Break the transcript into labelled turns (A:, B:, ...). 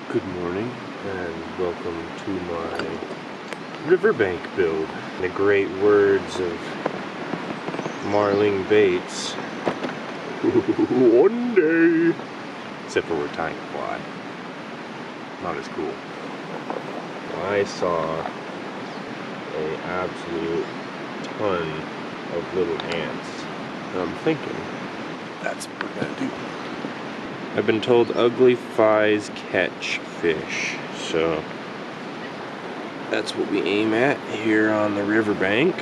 A: Good morning and welcome to my riverbank build. The great words of Marlene Bates. One day. Except for we're tying a fly. Not as cool. I saw an absolute ton of little ants. And I'm thinking, that's what we're gonna do. I've been told ugly flies catch fish, so that's what we aim at here on the riverbank.